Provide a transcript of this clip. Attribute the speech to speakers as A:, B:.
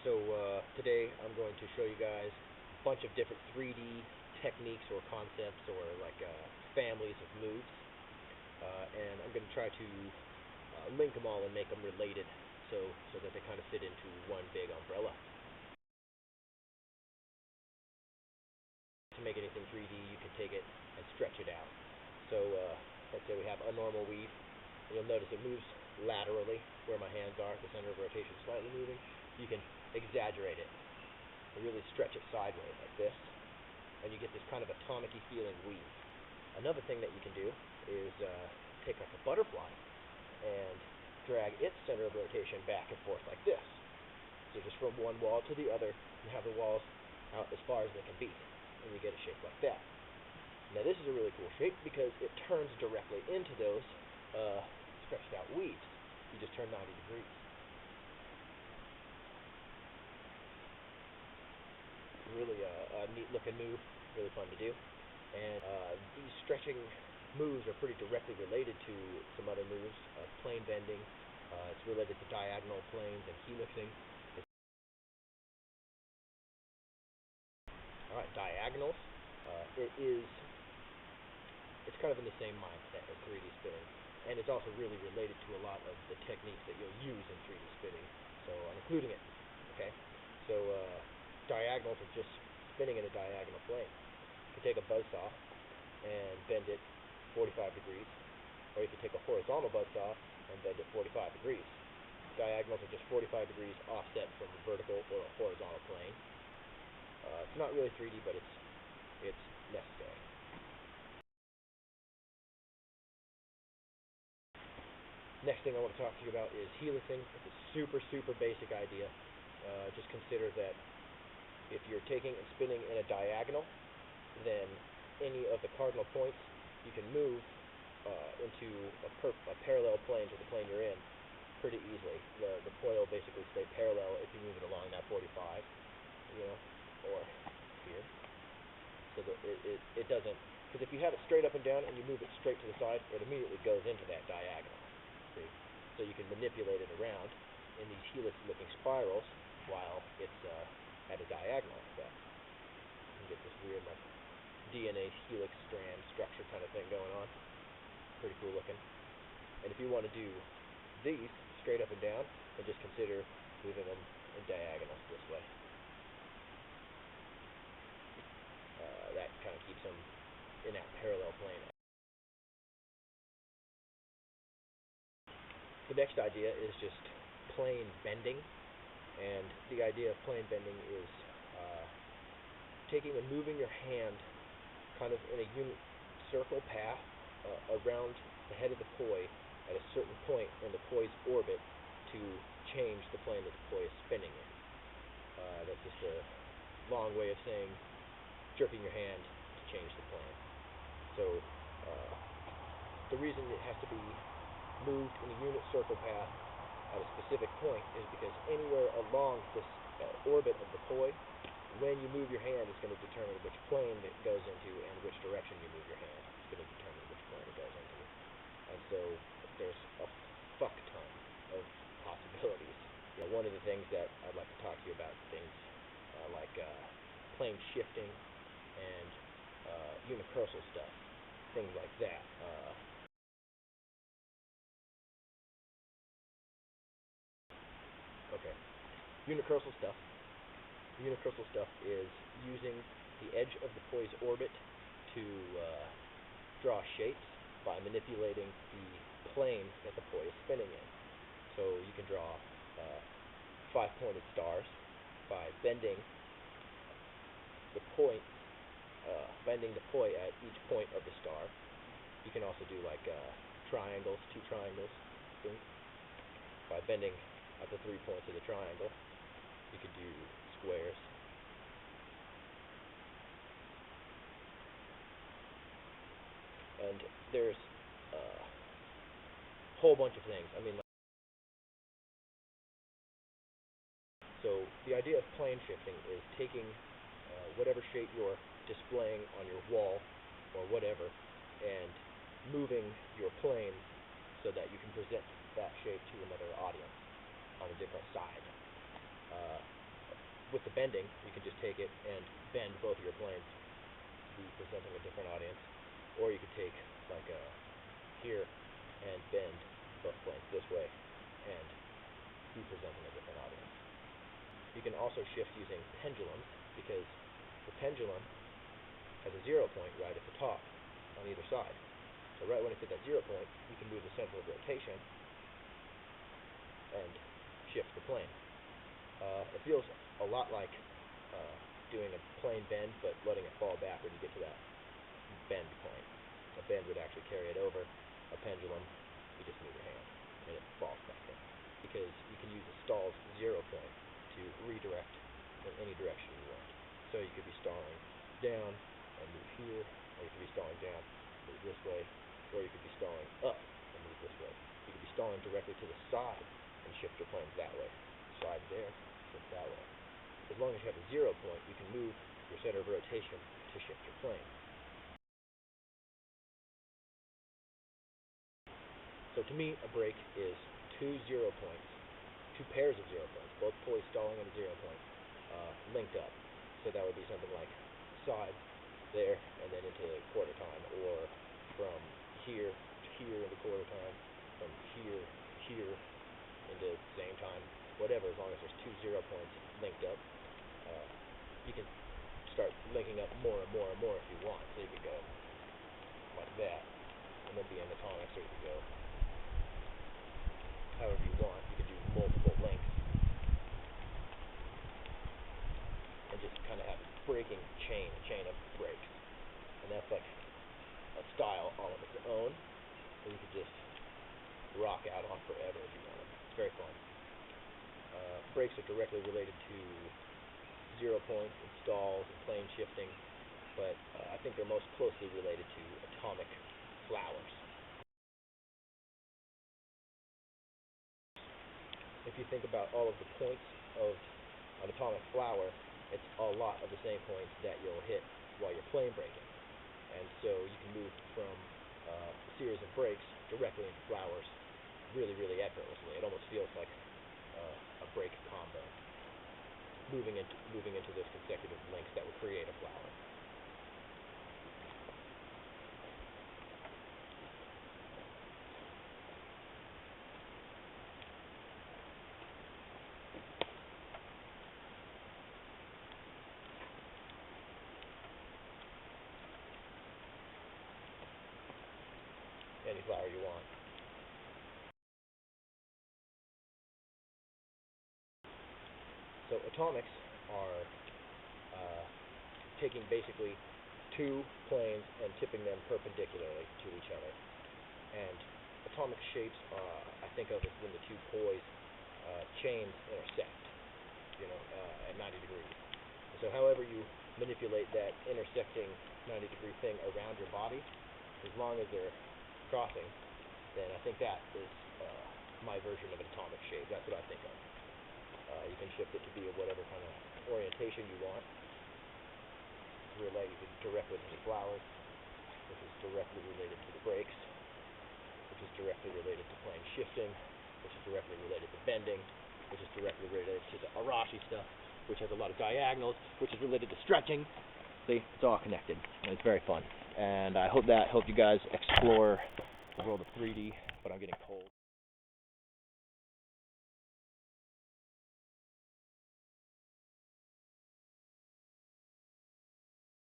A: Today I'm going to show you guys a bunch of different 3D techniques or concepts or families of moves, and I'm going to try to link them all and make them related so that they kind of fit into one big umbrella. To make anything 3D, you can take it and stretch it out. Let's say we have a normal weave. You'll notice it moves laterally where my hands are, the center of rotation slightly moving. You can exaggerate it and really stretch it sideways like this, and you get this kind of atomic-y feeling weave. Another thing that you can do is take like a butterfly and drag its center of rotation back and forth like this. So just from one wall to the other, and have the walls out as far as they can be, and you get a shape like that. Now this is a really cool shape because it turns directly into those stretched out weaves. You just turn 90 degrees. Really a neat looking move, really fun to do. And these stretching moves are pretty directly related to some other moves. Plane bending, it's related to diagonal planes and helixing. Alright, diagonals, it's kind of in the same mindset as 3D spinning, and it's also really related to a lot of the techniques that you'll use in 3D spinning, so I'm including it, okay? So, diagonals are just spinning in a diagonal plane. You can take a buzzsaw and bend it 45 degrees, or you can take a horizontal buzzsaw and bend it 45 degrees. Diagonals are just 45 degrees offset from a vertical or a horizontal plane. It's not really 3D, but it's necessary. Next thing I want to talk to you about is helixing. It's a super basic idea. Just consider that if you're taking and spinning in a diagonal, then any of the cardinal points you can move into a parallel plane to the plane you're in pretty easily. The point will basically stay parallel if you move it along that 45, or here. So that it doesn't, because if you have it straight up and down and you move it straight to the side, it immediately goes into that diagonal. See? So you can manipulate it around in these helix-looking spirals while it's at a diagonal like that. You can get this weird like DNA helix strand structure kind of thing going on. Pretty cool looking. And if you want to do these straight up and down, then just consider moving them in diagonals this way. That kind of keeps them in that parallel plane. The next idea is just plane bending, and the idea of plane bending is taking and moving your hand kind of in a unit circle path around the head of the poi at a certain point in the poi's orbit to change the plane that the poi is spinning in. That's just a long way of saying jerking your hand to change the plane. So the reason it has to be moved in a unit circle path at a specific point is because anywhere along this orbit of the poi, when you move your hand, it's going to determine which plane it goes into and which direction you move your hand. It's going to determine which plane it goes into. And so there's a fuck ton of possibilities. One of the things that I'd like to talk to you about things like plane shifting and unicursal stuff, things like that. Okay, unicursal stuff. Unicursal stuff is using the edge of the poi's orbit to draw shapes by manipulating the plane that the poi is spinning in. So you can draw 5-pointed stars by bending the poi at each point of the star. You can also do like triangles, 2 triangles, by bending at the 3 points of the triangle. You could do squares. And there's a whole bunch of things. I mean, so the idea of plane shifting is taking whatever shape you're displaying on your wall or whatever and moving your plane so that you can present that shape to another audience on a different side. with the bending, you can just take it and bend both of your planes to be presenting a different audience. Or you could take, like, here and bend both planes this way and be presenting a different audience. You can also shift using pendulums, because the pendulum has a 0 point right at the top on either side. So right when it's at that 0 point, you can move the center of rotation and shift the plane. It feels a lot like doing a plane bend, but letting it fall back when you get to that bend point. A bend would actually carry it over. A pendulum, you just move your hand, and it falls back in. Because you can use the stall's 0 point to redirect in any direction you want. So you could be stalling down and move here, or you could be stalling down, move this way, or you could be stalling up and move this way. You could be stalling directly to the side and shift your planes that way. Slide there, shift that way. As long as you have a 0 point, you can move your center of rotation to shift your plane. So to me, a break is two 0 points, two pairs of 0 points, both pulleys stalling at a 0 point, linked up. So that would be something like side there and then into quarter time, or from here to here into quarter time, from here to here into same time, whatever, as long as there's two 0 points linked up. You can start linking up more and more and more if you want. So you could go like that, and then be in atomics, or you could go however you want. You could do multiple lengths and just kind of have a breaking chain of breaks. And that's like a style all of its own that you could just rock out on forever if you want. It's very fun. Breaks are directly related to 0 points and stalls and plane shifting, but I think they're most closely related to atomic flowers. If you think about all of the points of an atomic flower, it's a lot of the same points that you'll hit while you're plane breaking. And so you can move from a series of breaks directly into flowers really, really effortlessly. It almost feels like a break combo, moving into those consecutive links that would create a flower. Any flower you want. So atomics are taking basically two planes and tipping them perpendicularly to each other. And atomic shapes, I think of as when the two poise chains intersect, at 90 degrees. So however you manipulate that intersecting 90-degree thing around your body, as long as they're crossing, then I think that is my version of an atomic shape. That's what I think of. You can shift it to be of whatever kind of orientation you want. Related directly to the flowers, which is directly related to the breaks, which is directly related to plane shifting, which is directly related to bending, which is directly related to the Arashi stuff, which has a lot of diagonals, which is related to stretching. See, it's all connected, and it's very fun. And I hope that helped you guys explore the world of 3D, but I'm getting cold.